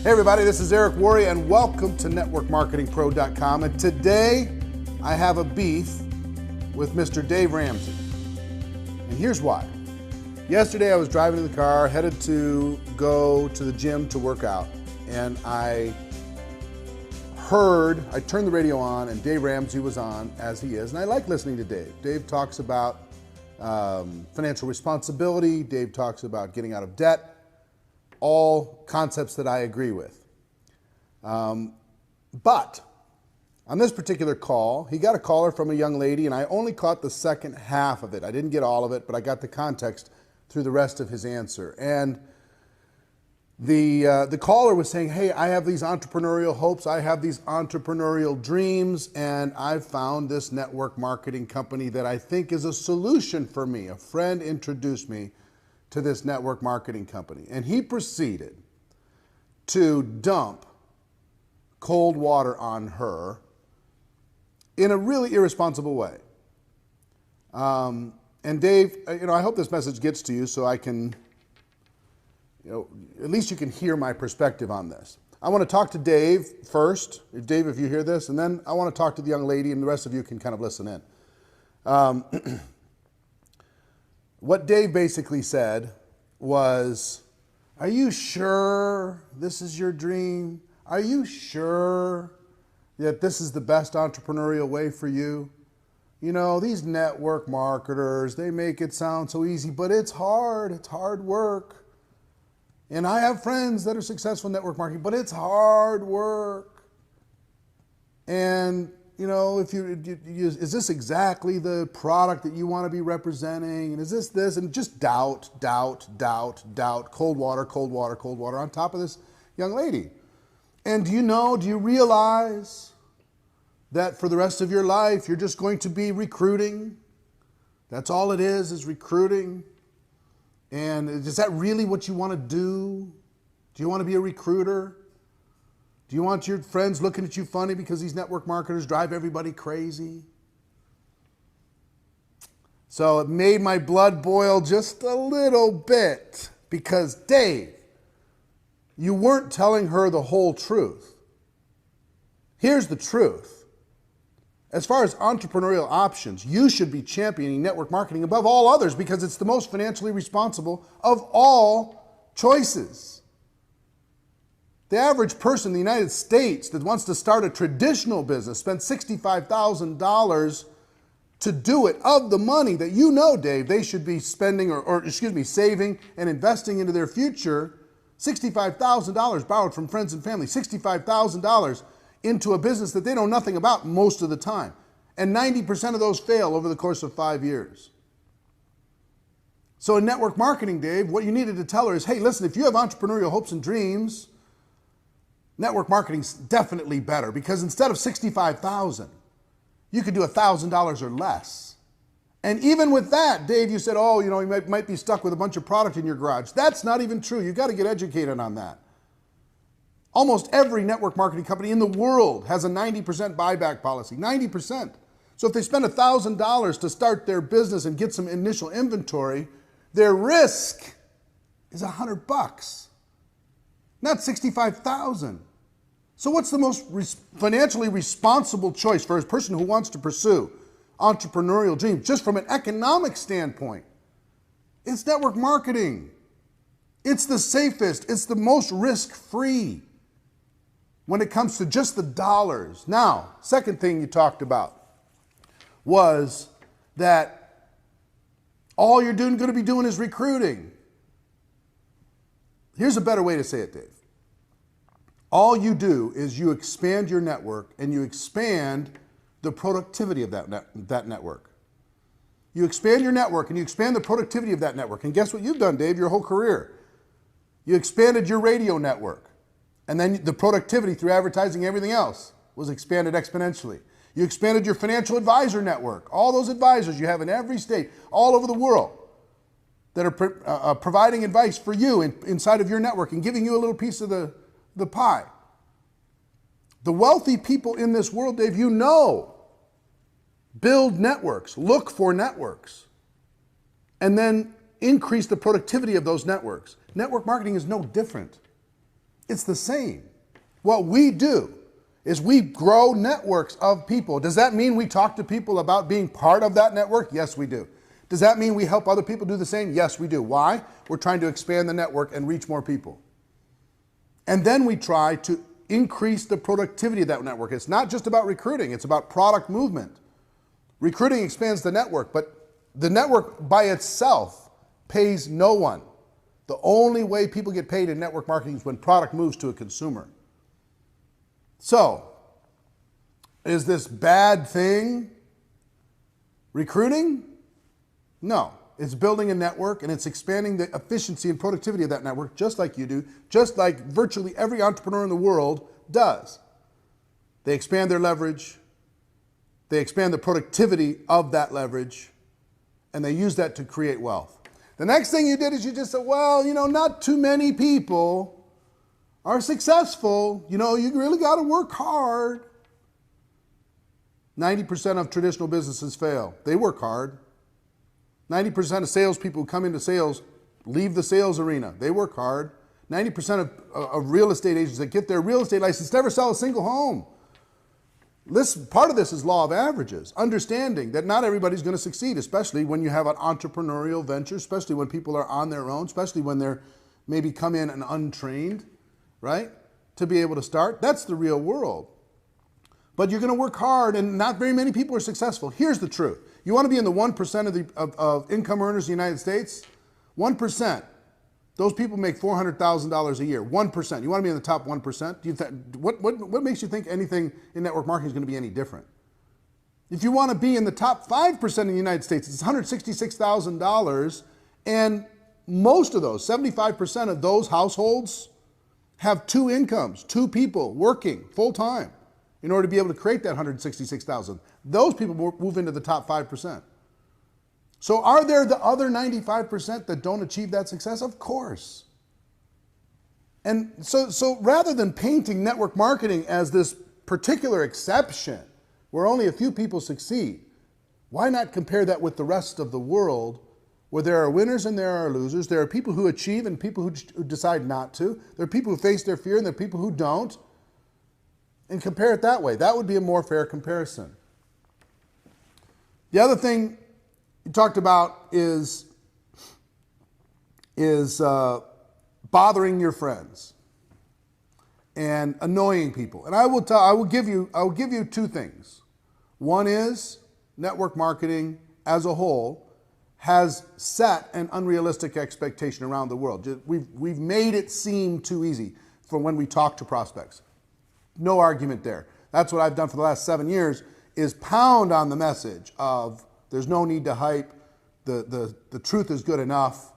Hey everybody, this is Eric Worre and welcome to networkmarketingpro.com. And today I have a beef with Mr. Dave Ramsey. And here's why. Yesterday I was driving in the car, headed to go to the gym to work out, and I turned the radio on and Dave Ramsey was on, as he is, and I like listening to Dave. Dave talks about financial responsibility. Dave talks about getting out of debt. All concepts that I agree with. But on this particular call, he got a caller from a young lady, and I only caught the second half of it. I didn't get all of it, but I got the context through the rest of his answer. And the caller was saying, hey, I have these entrepreneurial hopes, I have these entrepreneurial dreams, and I've found this network marketing company that I think is a solution for me. A friend introduced me to this network marketing company. And he proceeded to dump cold water on her in a really irresponsible way. And Dave, I hope this message gets to you so I can, at least you can hear my perspective on this. I want to talk to Dave first, Dave, if you hear this, and then I want to talk to the young lady, and the rest of you can kind of listen in. What Dave basically said was, are you sure this is your dream? Are you sure that this is the best entrepreneurial way for you? You know, these network marketers, they make it sound so easy, but it's hard work. And I have friends that are successful in network marketing, but it's hard work. And is this exactly the product that you want to be representing? And is this? And just doubt, cold water on top of this young lady. And do you realize that for the rest of your life, you're just going to be recruiting? That's all it is recruiting. And is that really what you want to do? Do you want to be a recruiter? Do you want your friends looking at you funny because these network marketers drive everybody crazy? So it made my blood boil just a little bit because, Dave, you weren't telling her the whole truth. Here's the truth. As far as entrepreneurial options, you should be championing network marketing above all others because it's the most financially responsible of all choices. The average person in the United States that wants to start a traditional business spends $65,000 to do it of the money that Dave, they should be spending saving and investing into their future. $65,000 borrowed from friends and family, $65,000 into a business that they know nothing about most of the time. And 90% of those fail over the course of 5 years. So in network marketing, Dave, what you needed to tell her is, hey, listen, if you have entrepreneurial hopes and dreams, network marketing's definitely better because instead of $65,000, you could do $1,000 or less. And even with that, Dave, you said, you might be stuck with a bunch of product in your garage. That's not even true. You've got to get educated on that. Almost every network marketing company in the world has a 90% buyback policy, 90%. So if they spend $1,000 to start their business and get some initial inventory, their risk is $100, not $65,000. So what's the most financially responsible choice for a person who wants to pursue entrepreneurial dreams, just from an economic standpoint? It's network marketing. It's the safest. It's the most risk-free when it comes to just the dollars. Now, second thing you talked about was that all you're going to be doing is recruiting. Here's a better way to say it, Dave. All you do is you expand your network and you expand the productivity of that network. You expand your network and you expand the productivity of that network. And guess what you've done, Dave, your whole career? You expanded your radio network. And then the productivity through advertising and everything else was expanded exponentially. You expanded your financial advisor network. All those advisors you have in every state, all over the world, that are providing advice for you inside of your network and giving you a little piece of the pie. The wealthy people in this world, Dave, build networks, look for networks, and then increase the productivity of those networks. Network marketing is no different. It's the same. What we do is we grow networks of people. Does that mean we talk to people about being part of that network? Yes, we do. Does that mean we help other people do the same? Yes, we do. Why? We're trying to expand the network and reach more people. And then we try to increase the productivity of that network. It's not just about recruiting, it's about product movement. Recruiting expands the network, but the network by itself pays no one. The only way people get paid in network marketing is when product moves to a consumer. So, is this bad thing? Recruiting? No. It's building a network and it's expanding the efficiency and productivity of that network just like you do, just like virtually every entrepreneur in the world does. They expand their leverage, they expand the productivity of that leverage, and they use that to create wealth. The next thing you did is you just said, well, not too many people are successful. You really got to work hard. 90% of traditional businesses fail. They work hard. 90% of salespeople who come into sales leave the sales arena. They work hard. 90% of real estate agents that get their real estate license never sell a single home. Part of this is law of averages, understanding that not everybody's going to succeed, especially when you have an entrepreneurial venture, especially when people are on their own, especially when they're maybe come in and untrained, right? To be able to start. That's the real world. But you're going to work hard, and not very many people are successful. Here's the truth. You want to be in the 1% of income earners in the United States? 1%. Those people make $400,000 a year. 1%. You want to be in the top 1%? What makes you think anything in network marketing is going to be any different? If you want to be in the top 5% in the United States, it's $166,000, and most of those, 75% of those households, have two incomes, two people working full-time in order to be able to create that $166,000. Those people move into the top 5%. So are there the other 95% that don't achieve that success? Of course. And so rather than painting network marketing as this particular exception where only a few people succeed, why not compare that with the rest of the world where there are winners and there are losers? There are people who achieve and people who decide not to. There are people who face their fear and there are people who don't. And compare it that way. That would be a more fair comparison. The other thing you talked about is bothering your friends and annoying people. And I will give you two things. One is network marketing as a whole has set an unrealistic expectation around the world. We've made it seem too easy for when we talk to prospects. No argument there. That's what I've done for the last 7 years, is pound on the message of there's no need to hype, the truth is good enough.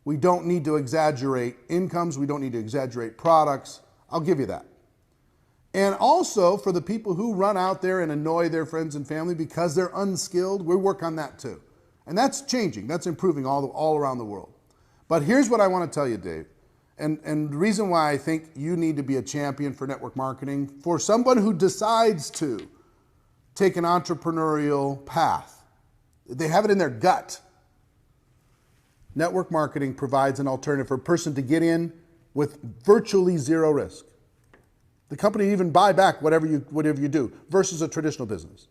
We don't need to exaggerate incomes, we don't need to exaggerate products. I'll give you that. And also for the people who run out there and annoy their friends and family because they're unskilled, we work on that too. And that's changing, that's improving all around the world. But here's what I want to tell you, Dave. And the reason why I think you need to be a champion for network marketing, for someone who decides to take an entrepreneurial path, they have it in their gut. Network marketing provides an alternative for a person to get in with virtually zero risk. The company even buy back whatever you do versus a traditional business.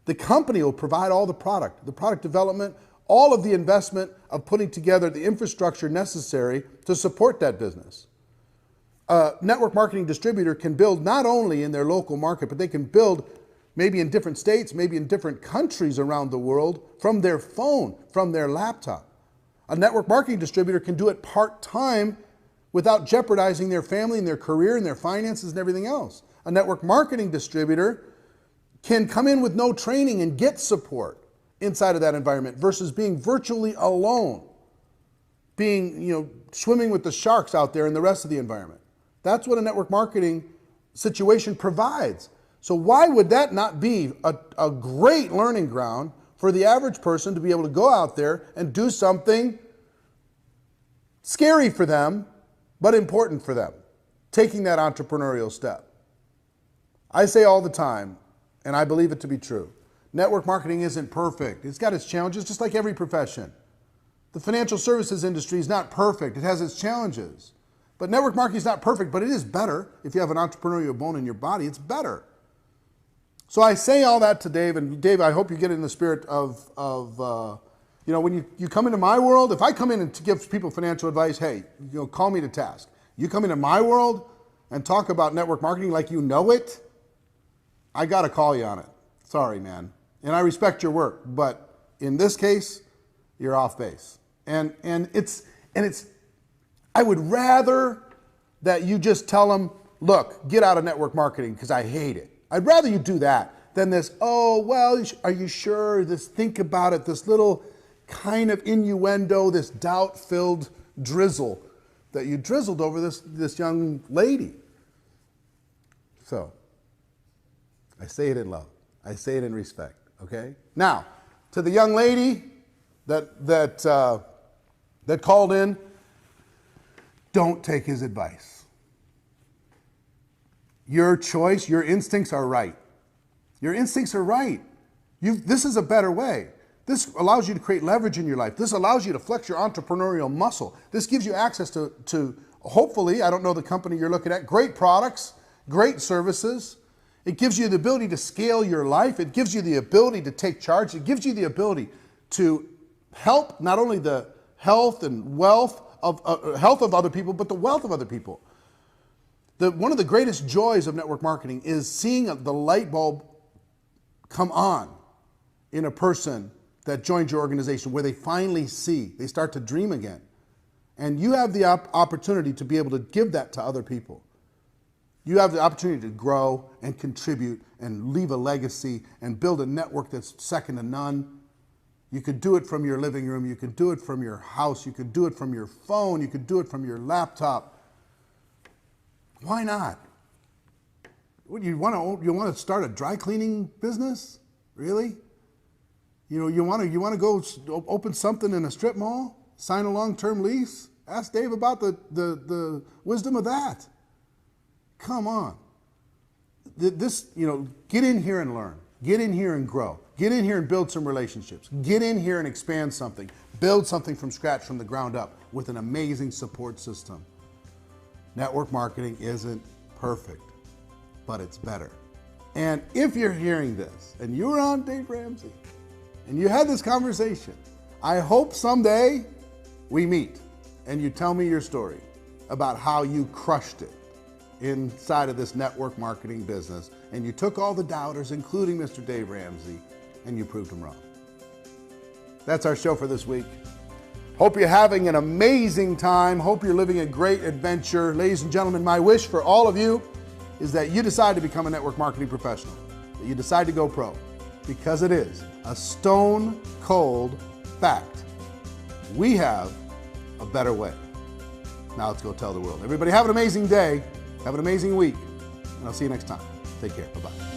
The company will provide all the product development, all of the investment of putting together the infrastructure necessary to support that business. A network marketing distributor can build not only in their local market, but they can build maybe in different states, maybe in different countries around the world from their phone, from their laptop. A network marketing distributor can do it part-time without jeopardizing their family and their career and their finances and everything else. A network marketing distributor can come in with no training and get support inside of that environment versus being virtually alone, being, swimming with the sharks out there in the rest of the environment. That's what a network marketing situation provides. So why would that not be a great learning ground for the average person to be able to go out there and do something scary for them, but important for them, taking that entrepreneurial step? I say all the time, and I believe it to be true, network marketing isn't perfect. It's got its challenges, just like every profession. The financial services industry is not perfect. It has its challenges. But network marketing is not perfect, but it is better. If you have an entrepreneurial bone in your body, it's better. So I say all that to Dave, and Dave, I hope you get in the spirit of when you come into my world, if I come in and to give people financial advice, hey, call me to task. You come into my world and talk about network marketing like you know it, I got to call you on it. Sorry, man. And I respect your work, but in this case, you're off base. And it's I would rather that you just tell them, look, get out of network marketing because I hate it. I'd rather you do that than this, oh, well, are you sure? This think about it, this little kind of innuendo, this doubt-filled drizzle that you drizzled over this young lady. So, I say it in love. I say it in respect, okay? Now, to the young lady that called in, don't take his advice. Your choice, your instincts are right. Your instincts are right. This is a better way. This allows you to create leverage in your life. This allows you to flex your entrepreneurial muscle. This gives you access to hopefully, I don't know the company you're looking at, great products, great services. It gives you the ability to scale your life. It gives you the ability to take charge. It gives you the ability to help not only the health and wealth of health of other people, but the wealth of other people. One of the greatest joys of network marketing is seeing the light bulb come on in a person that joins your organization, where they finally see, they start to dream again. And you have the opportunity to be able to give that to other people. You have the opportunity to grow and contribute and leave a legacy and build a network that's second to none. You could do it from your living room. You could do it from your house. You could do it from your phone. You could do it from your laptop. Why not? What, you want to start a dry cleaning business? Really? You want to go open something in a strip mall? Sign a long-term lease? Ask Dave about the wisdom of that. Come on. Get in here and learn. Get in here and grow. Get in here and build some relationships. Get in here and expand something. Build something from scratch, from the ground up, with an amazing support system. Network marketing isn't perfect, but it's better. And if you're hearing this, and you were on Dave Ramsey, and you had this conversation, I hope someday we meet, and you tell me your story about how you crushed it inside of this network marketing business, and you took all the doubters, including Mr. Dave Ramsey, and you proved them wrong. That's our show for this week. Hope you're having an amazing time. Hope you're living a great adventure. Ladies and gentlemen, my wish for all of you is that you decide to become a network marketing professional, that you decide to go pro, because it is a stone cold fact. We have a better way. Now let's go tell the world. Everybody have an amazing day. Have an amazing week. And I'll see you next time. Take care. Bye-bye.